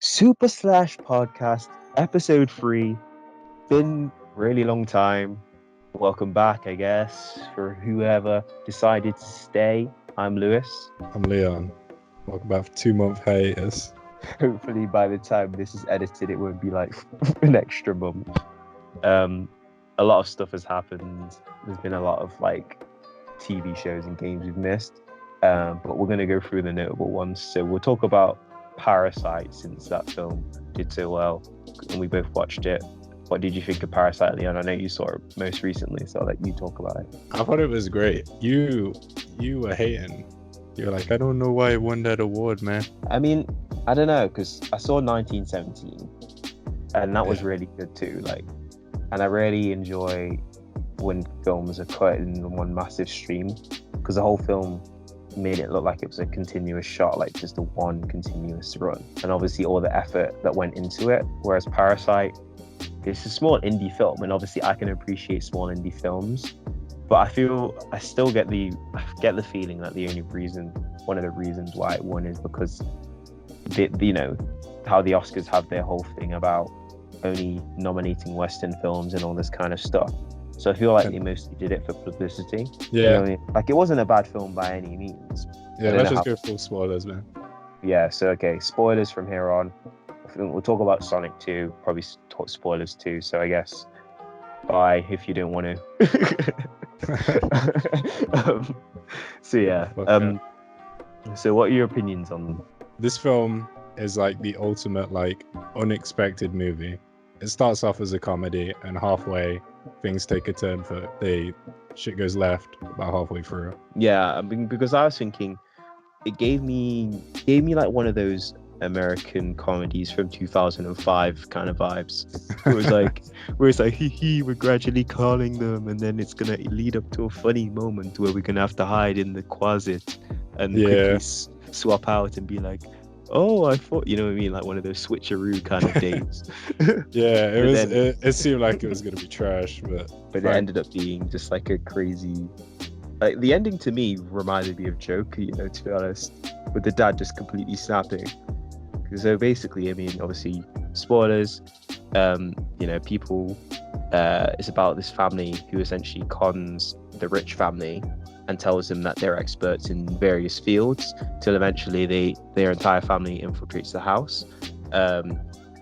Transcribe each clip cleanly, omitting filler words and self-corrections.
Super Slash Podcast, episode 3. Been really long time. Welcome back, I guess, for whoever decided to stay. I'm Lewis. I'm Leon. Welcome back for 2-month hiatus. Hopefully, by the time this is edited, it won't be like an extra month. A lot of stuff has happened. There's been a lot of TV shows and games we've missed. But we're going to go through the notable ones. So we'll talk about Parasite, since that film did so well and we both watched it. What did you think of Parasite, Leon? I know you saw it most recently, so I'll let you talk about it. I thought it was great. You were hating. You were like, I don't know why it won that award, man. I mean, I don't know, because I saw 1917 and that was really good too. And I really enjoy when films are cut in one massive stream, because the whole film made it look like it was a continuous shot, like just a one continuous run, and obviously all the effort that went into it. Whereas Parasite, it's a small indie film, and obviously I can appreciate small indie films, but I still get the feeling that one of the reasons why it won is because how the Oscars have their whole thing about only nominating Western films and all this kind of stuff. So I feel like they mostly did it for publicity. Yeah. You know what I mean? Like, it wasn't a bad film by any means. Yeah, let's just go full spoilers, man. Yeah, so okay, spoilers from here on. We'll talk about Sonic 2, probably talk spoilers too, so I guess bye if you don't want to. So what are your opinions on this film? Is like the ultimate unexpected movie. It starts off as a comedy, and halfway things take a turn for shit goes left about halfway through. Yeah, I mean, because I was thinking it gave me like one of those American comedies from 2005 kind of vibes. Where it's like hee we're gradually calling them, and then it's gonna lead up to a funny moment where we're gonna have to hide in the closet and quickly swap out and be like, oh, I thought, you know what I mean, like one of those switcheroo kind of days. Yeah, it seemed like it was gonna be trash, but it ended up being just like a crazy. Like, the ending to me reminded me of Joker, to be honest, with the dad just completely snapping. So basically, I mean, obviously, spoilers. People. It's about this family who essentially cons the rich family and tells them that they're experts in various fields, till eventually their entire family infiltrates the house, to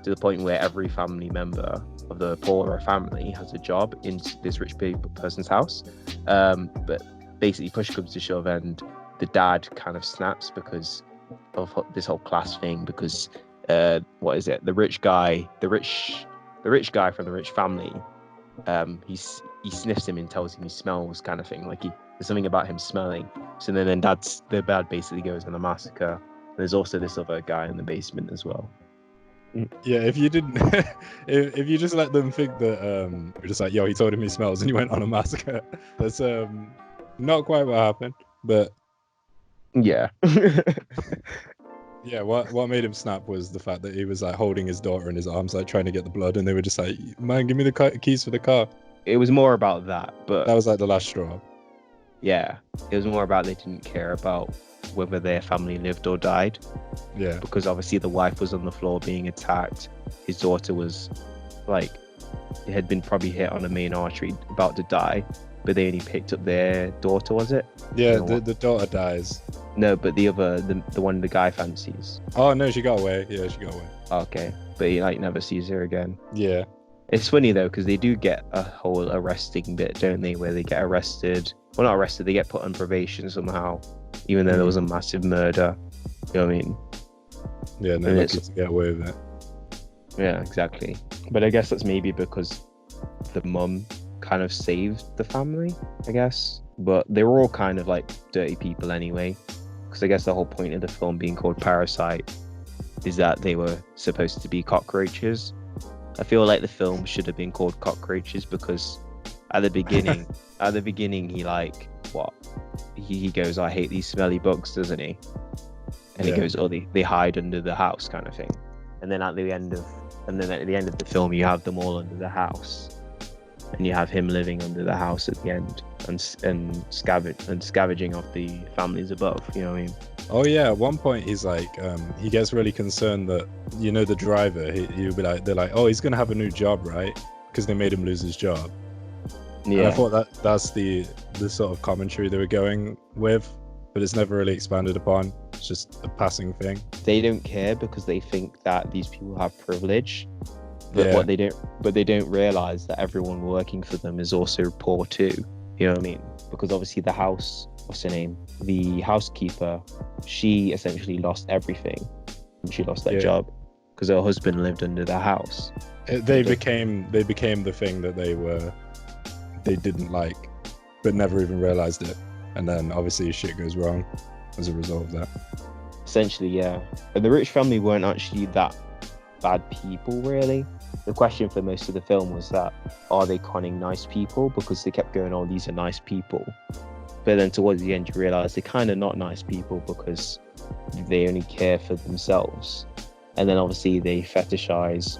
the point where every family member of the poorer family has a job in this rich person's house. But basically, push comes to shove, and the dad kind of snaps because of this whole class thing. Because the rich guy from the rich family, he sniffs him and tells him he smells, kind of thing. Like there's something about him smelling. So then the dad basically goes on a massacre. There's also this other guy in the basement as well. Yeah, if you didn't, if you just let them think that we're just like, yo, he told him he smells, and he went on a massacre. That's not quite what happened, but yeah. Yeah, what made him snap was the fact that he was like holding his daughter in his arms, like trying to get the blood, and they were just like, man, give me the keys for the car. It was more about that, but that was like the last straw. Yeah, it was more about they didn't care about whether their family lived or died. Yeah. Because obviously the wife was on the floor being attacked. His daughter was had been probably hit on a main artery, about to die, but they only picked up their daughter, was it? Yeah, the daughter dies. No, but the other, the one the guy fancies. Oh no, she got away. Yeah, she got away. Okay, but he never sees her again. Yeah. It's funny though, because they do get a whole arresting bit, don't they? Where they get arrested. Well, not arrested. They get put on probation somehow, even though there was a massive murder. You know what I mean? Yeah, and they're lucky to get away with it. Yeah, exactly. But I guess that's maybe because the mum kind of saved the family, I guess. But they were all kind of like dirty people anyway. Because I guess the whole point of the film being called Parasite is that they were supposed to be cockroaches. I feel like the film should have been called Cockroaches, because at the beginning, he goes, I hate these smelly bugs, doesn't he? And he goes, oh, they hide under the house, kind of thing. And then at the end of the film, you have them all under the house, and you have him living under the house at the end, and scavenging off the families above. You know what I mean? Oh yeah, at one point he's like, he gets really concerned that the driver. He'll be like, they're like, oh, he's gonna have a new job, right? Because they made him lose his job. And I Yeah, thought that's the sort of commentary they were going with, but it's never really expanded upon. It's just a passing thing. they don't care because they think that these people have privilege, but Yeah. they don't realize that everyone working for them is also poor too. You know what I mean? Because obviously the house, what's her name? The housekeeper, she essentially lost everything. She lost that Yeah. job because her husband lived under the house. They became the thing that they didn't like, but never even realized it. And then obviously shit goes wrong as a result of that. Essentially, yeah. And the rich family weren't actually that bad people, really. The question for most of the film was that, are they conning nice people? Because they kept going, oh, these are nice people. But then towards the end, you realize they're kind of not nice people because they only care for themselves. And then obviously they fetishize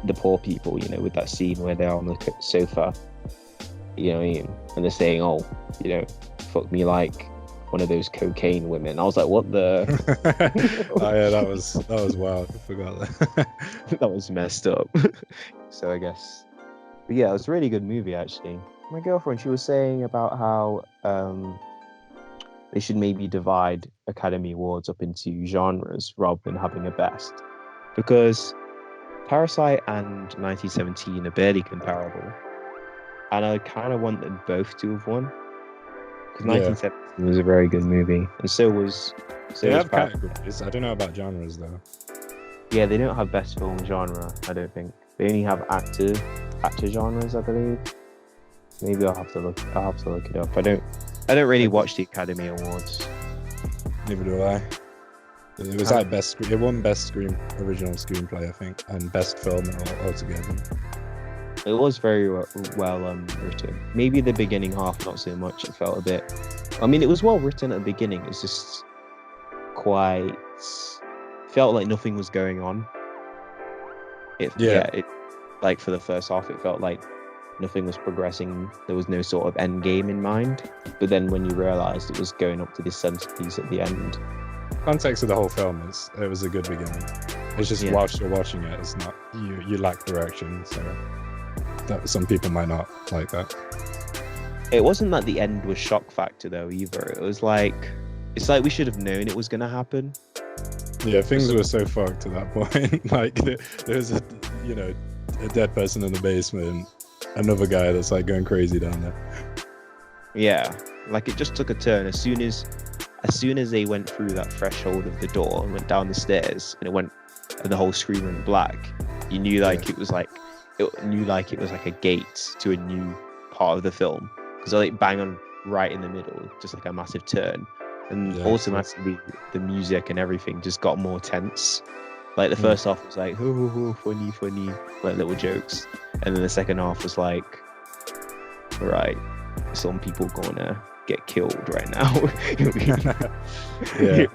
the poor people, with that scene where they're on the sofa, you know what I mean? And they're saying, oh, fuck me like one of those cocaine women. I was like, what the? Oh yeah, that was wild. I forgot that. That was messed up. So I guess, but yeah, it was a really good movie actually. My girlfriend, she was saying about how they should maybe divide Academy Awards up into genres rather than having a best, because Parasite and 1917 are barely comparable, and I kind of want them both to have won, because Yeah. 1917 was a very good movie, and so was They have Parasite. categories. I don't know about genres though. Yeah, they don't have best film genre. I don't think they only have actor genres, I believe. Maybe I'll have to look it up. I don't really watch the Academy Awards. Neither do I. It was like it won best original screenplay, I think, and best film altogether. It was very well written. Maybe the beginning half, not so much. It felt a bit. I mean, it was well written at the beginning. It's just quite. Felt like nothing was going on. It like for the first half, it felt like nothing was progressing. There was no sort of end game in mind. But then when you realised it was going up to this centerpiece at the end. Context of the whole film it was a good beginning. It's just whilst you're watching it, it's not you lack direction, so that some people might not like that. It wasn't that the end was shock factor though either. It was like it's like we should have known it was gonna happen. Yeah, things were so fucked to that point. Like there's a dead person in the basement, another guy that's like going crazy down there. Yeah, like it just took a turn as soon as they went through that threshold of the door and went down the stairs, and the whole screen went black. You knew it was like a gate to a new part of the film, because they bang on right in the middle, just like a massive turn, and automatically the music and everything just got more tense. Like the first half was like funny, like little jokes, and then the second half was like, right, some people gonna get killed right now. Yeah.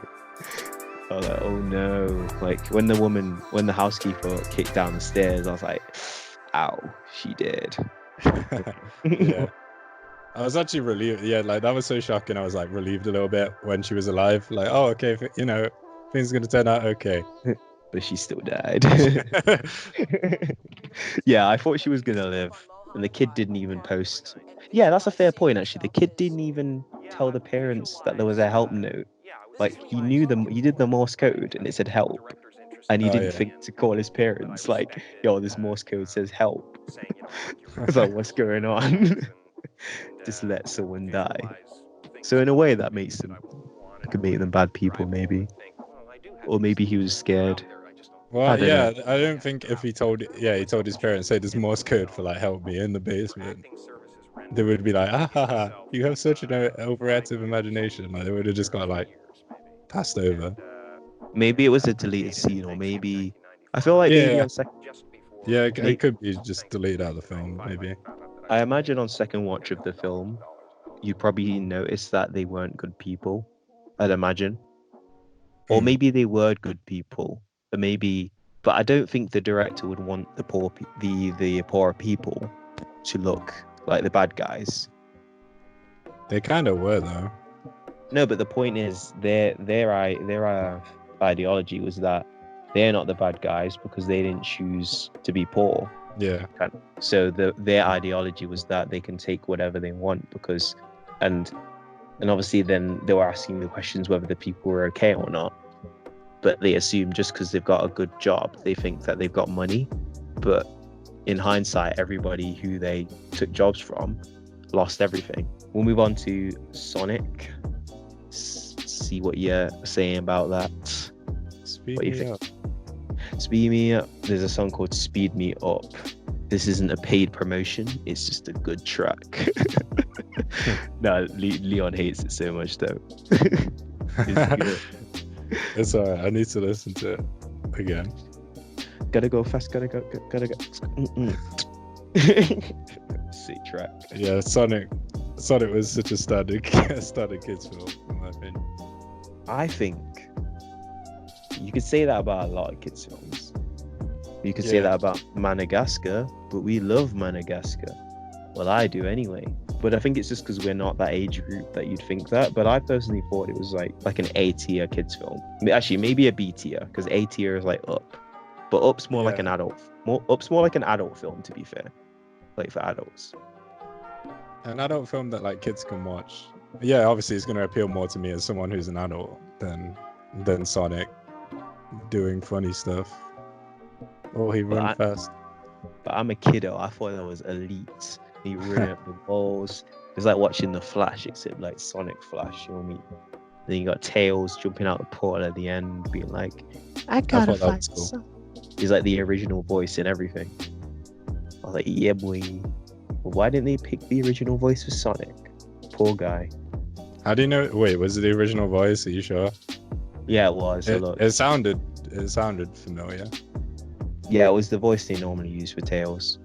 I was like, oh no. Like when the housekeeper kicked down the stairs, I was like, ow, she did. Yeah. I was actually relieved. Yeah, like that was so shocking. I was like relieved a little bit when she was alive. Like, oh, okay, things are gonna turn out okay. But she still died. Yeah, I thought she was gonna live, and the kid didn't even post. Yeah, that's a fair point actually. The kid didn't even tell the parents that there was a help note. Like he did the Morse code and it said help, and he didn't think to call his parents like, yo, this Morse code says help. I was like, what's going on? Just let someone die. So in a way that could make them bad people maybe. Or maybe he was scared. Well, I don't know. I don't think if he told his parents, say there's Morse code for like help me in the basement, they would be like, you have such an overactive imagination. Like they would have just got like passed over. Maybe it was a deleted scene, or maybe I feel like maybe on second. Yeah, it could be just deleted out of the film, maybe. I imagine on second watch of the film, you probably noticed that they weren't good people. I'd imagine, or maybe they were good people, but I don't think the director would want the poorer people to look like the bad guys. They kind of were though. No, but the point is, their ideology was that they're not the bad guys because they didn't choose to be poor. Yeah. So their ideology was that they can take whatever they want because, and obviously then they were asking the questions whether the people were okay or not. But they assume just because they've got a good job, they think that they've got money. But in hindsight, everybody who they took jobs from lost everything. We'll move on to Sonic. See what you're saying about that. Speed What you me think? up. Speed Me Up. There's a song called Speed Me Up. This isn't a paid promotion. It's just a good track. No, Leon hates it so much though. It's good. It's alright. I need to listen to it again. Gotta go fast. Gotta go. Sick track. Yeah, Sonic was such a standard kids film, in my opinion. I think you could say that about a lot of kids films. You could say that about Madagascar, but we love Madagascar. Well, I do anyway. But I think it's just because we're not that age group that you'd think that. But I personally thought it was like an A tier kids film. Actually, maybe a B tier, because A tier is like Up, but Up's more like an adult. Up's more like an adult film, to be fair, like for adults. An adult film that like kids can watch. Yeah, obviously it's going to appeal more to me as someone who's an adult than Sonic doing funny stuff. Oh, he run fast. But I'm a kiddo. I thought that was elite. He running up the walls. It's like watching The Flash, except like Sonic Flash. You know what I mean? Then you got Tails jumping out the portal at the end, being like, "I gotta find some." He's like the original voice and everything. I was like, "Yeah, boy." Well, why didn't they pick the original voice for Sonic? Poor guy. How do you know? Wait, was it the original voice? Are you sure? Yeah, it was. It sounded familiar. Yeah, it was the voice they normally use for Tails.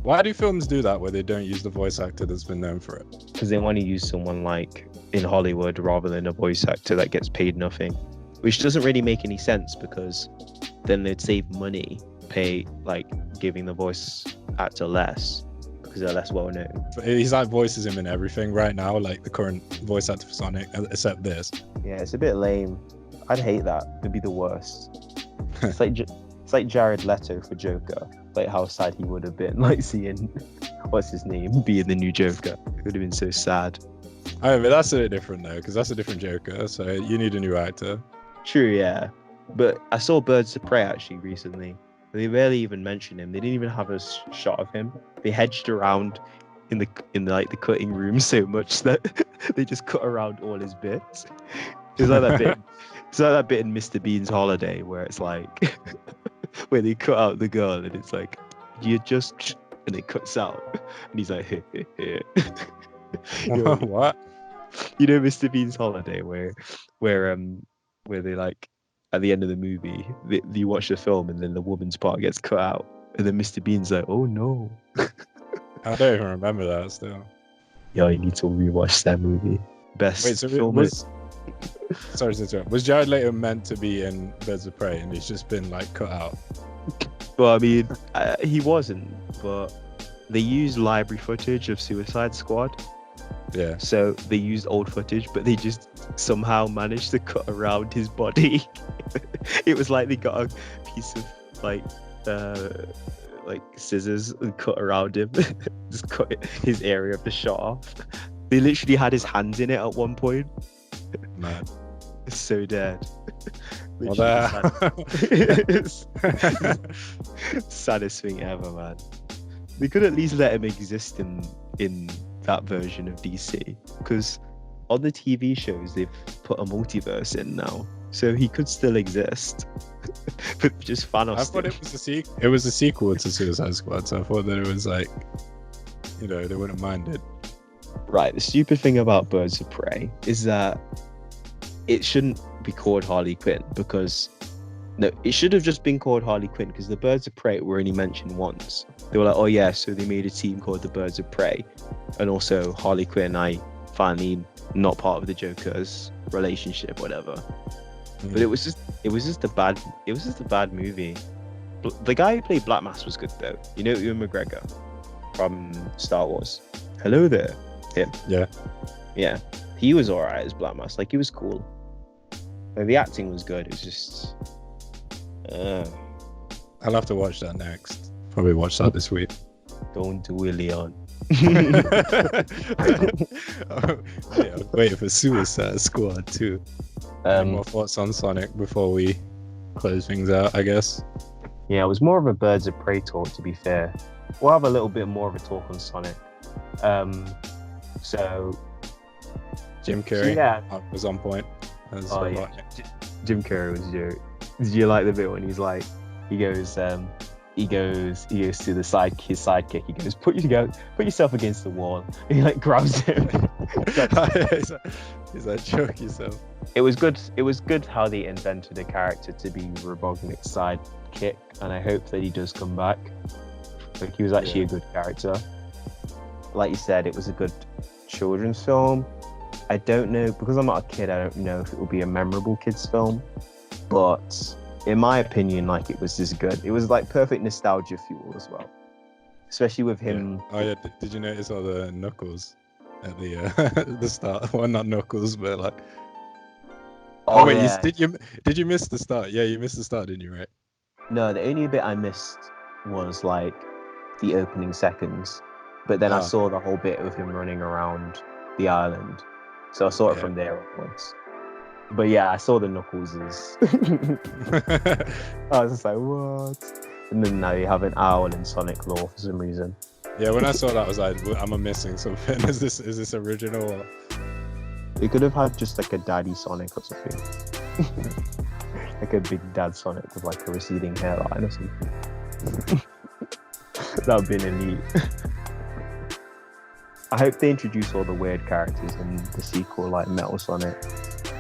Why do films do that where they don't use the voice actor that's been known for it? Because they want to use someone like in Hollywood rather than a voice actor that gets paid nothing, which doesn't really make any sense because then they'd save money, giving the voice actor less because they're less well known. He's like voices him in everything right now, like the current voice actor for Sonic, except this. Yeah, it's a bit lame. I'd hate that. It'd be the worst. It's like Jared Leto for Joker. Like how sad he would have been, like seeing what's his name being the new Joker. It would have been so sad. Oh, but that's a bit different though, because that's a different Joker. So you need a new actor. True, yeah. But I saw Birds of Prey actually recently. They barely even mentioned him. They didn't even have a shot of him. They hedged around in the cutting room so much that they just cut around all his bits. It's like that bit. It's like that bit in Mr. Bean's Holiday where it's like where they cut out the girl and it's like you just and it cuts out and he's like here. What? You know Mr. Bean's Holiday where they like at the end of the movie you watch the film and then the woman's part gets cut out and then Mr. Bean's like, oh no. I don't even remember that still. Yo, you need to rewatch that movie. Best Wait, so film. Sorry to interrupt. Was Jared Leto meant to be in Birds of Prey and he's just been like cut out? Well, I mean, he wasn't, but they used library footage of Suicide Squad. Yeah. So they used old footage, but they just somehow managed to cut around his body. It was like they got a piece of like scissors and cut around him, just cut his area of the shot off. They literally had his hands in it at one point. Man. It's so dead. Saddest thing ever, man. They could at least let him exist in that version of DC, because on the TV shows they've put a multiverse in now, so he could still exist. But just Thanos. I thought it was a sequel to Suicide Squad, so I thought that it was like, they wouldn't mind it. Right, the stupid thing about Birds of Prey is that it shouldn't be called Harley Quinn, because it should have just been called Harley Quinn, because the Birds of Prey were only mentioned once. They were like, oh yeah, so they made a team called the Birds of Prey, and also Harley Quinn, finally not part of the Joker's relationship, whatever. But it was just a bad movie. The guy who played Black Mask was good though. You know, Ewan McGregor from Star Wars. Hello there. Him. Yeah. Yeah. He was alright as Black Mask. Like, he was cool. Like, the acting was good. It was just. I'll have to watch that next. Probably watch that this week. Don't do it, Leon. Yeah, wait for Suicide Squad too. Any more thoughts on Sonic before we close things out, I guess? Yeah, it was more of a Birds of Prey talk, to be fair. We'll have a little bit more of a talk on Sonic. So Jim Carrey was on point. Jim Carrey was joke. Did you like the bit when he's like, he goes to his sidekick. He goes, put yourself against the wall. And he like grabs him. He's like, choke yourself. It was good. It was good how they invented a character to be Robotnik's sidekick, and I hope that he does come back. Like, he was actually a good character. Like you said, it was a good children's film. I don't know, because I'm not a kid, I don't know if it will be a memorable kids film, but in my opinion, like, it was just good. It was like perfect nostalgia fuel as well, especially with him. Oh yeah, did you notice all the Knuckles at the start? Well, not Knuckles, but like. Oh wait, yeah. did you miss the start? Yeah, you missed the start, didn't you? Right? No, the only bit I missed was like the opening seconds, but then I saw the whole bit of him running around the island, so I saw it from there onwards. But yeah, I saw the Knuckleses. I was just like, what? And then now you have an owl in Sonic lore for some reason. Yeah, when I saw that, I was like, am I missing something? Is this original? Or... You could have had just like a daddy Sonic or something. Like a big dad Sonic with like a receding hairline or something. That would have been elite. I hope they introduce all the weird characters in the sequel, like Metal Sonic,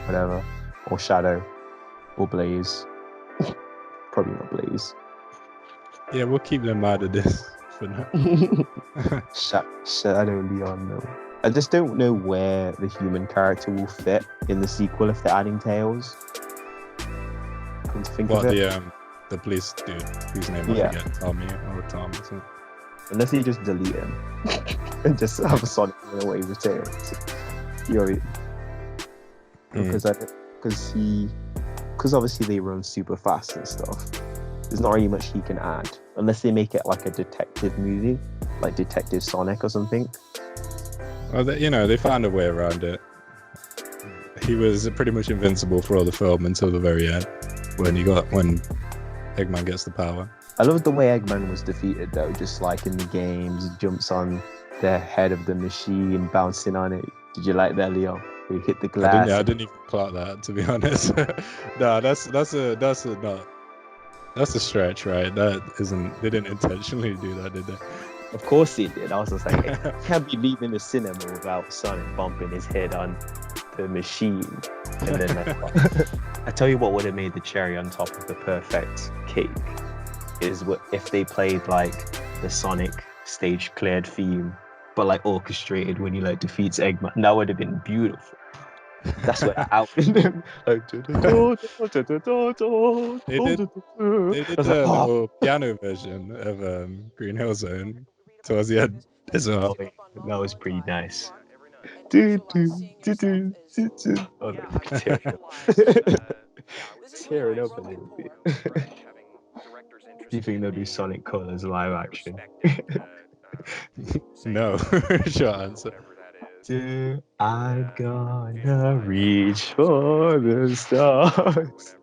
whatever, or Shadow, or Blaze. Probably not Blaze. Yeah, we'll keep them mad at this for now. Shadow Leon, no. I just don't know where the human character will fit in the sequel if they're adding Tails. Come to think of it. The police dude whose name I forget, Tommy or Tom or something. Unless you just delete him and just have a Sonic in a way with Tails. Because obviously they run super fast and stuff. There's not really much he can add unless they make it like a detective movie, like Detective Sonic or something. Well, they found a way around it. He was pretty much invincible for all the film until the very end, when Eggman gets the power. I loved the way Eggman was defeated though, just like in the games, he jumps on the head of the machine, bouncing on it. Did you like that, Leo? He hit the glass. I didn't even clock that, to be honest. No, that's a stretch, right? They didn't intentionally do that, did they? Of course he did. I was just like, I can't be leaving the cinema without Sonic bumping his head on the machine. And then I tell you what would have made the cherry on top of the perfect cake is if they played like the Sonic stage cleared theme, but like orchestrated when he like defeats Eggman. That would have been beautiful. That's what outdid him. Like, they did the little piano version of Green Hill Zone towards the end as well. That was pretty nice. Oh, tearing up a little bit. Do you think they'll do Sonic Colors live action? No, short answer. I'm gonna reach for the stars.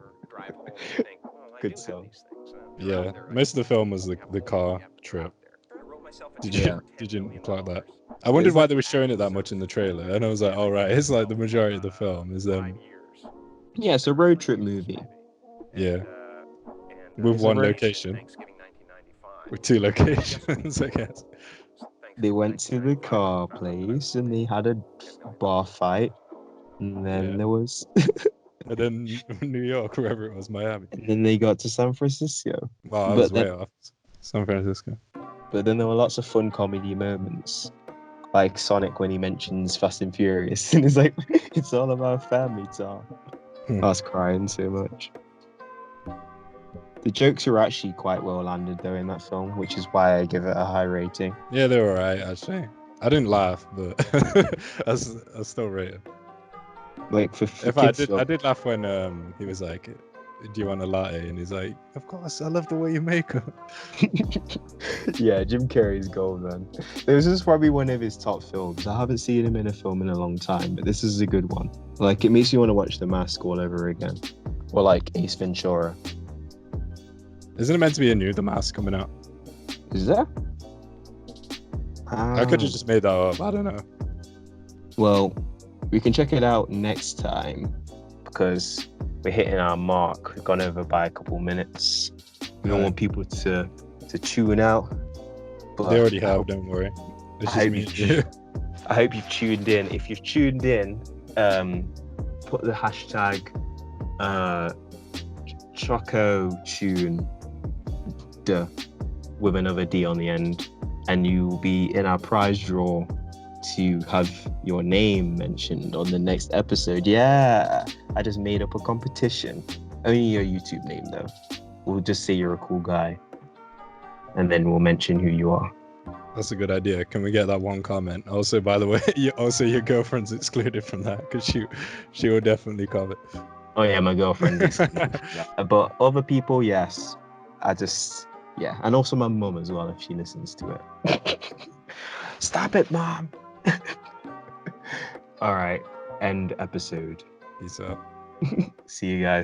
Good song. Yeah, most of the film was the car trip. Did you clock that? I wondered why they were showing it that much in the trailer, and I was like, all right, it's like the majority of the film is them. Yeah, it's a road trip movie. Yeah, with one location, with two locations, I guess. They went to the car place and they had a bar fight, and then there was. And then New York, wherever it was, Miami. And then they got to San Francisco. Wow, I was way off. San Francisco. But then there were lots of fun comedy moments, like Sonic when he mentions Fast and Furious, and he's like, "It's all about family time." I was crying so much. The jokes were actually quite well landed though in that film, which is why I give it a high rating. Yeah, they were alright actually. I didn't laugh, but I still rate it. Like for In fact, kids. I did laugh when he was like, "Do you want a latte?" And he's like, "Of course, I love the way you make them." Yeah, Jim Carrey's gold, man. This is probably one of his top films. I haven't seen him in a film in a long time, but this is a good one. Like, it makes you want to watch The Mask all over again, or like Ace Ventura. Isn't it meant to be a new The Mask coming out? Is there? I could have just made that up. I don't know. Well, we can check it out next time because we're hitting our mark. We've gone over by a couple minutes. We don't Right. want people to tune out. But They already have. Don't worry. It's I just hope me. you- I hope you've tuned in. If you've tuned in, put the hashtag Choco Tune with another D on the end, and you will be in our prize draw to have your name mentioned on the next episode. Yeah, I just made up a competition. Only your YouTube name though. We'll just say you're a cool guy, and then we'll mention who you are. That's a good idea. Can we get that one comment? Also, by the way, your girlfriend's excluded from that because she will definitely comment. Oh yeah, my girlfriend's excluded. But other people, yes. Yeah, and also my mum as well if she listens to it. Stop it, mom. All right, end episode. Peace out. See you guys.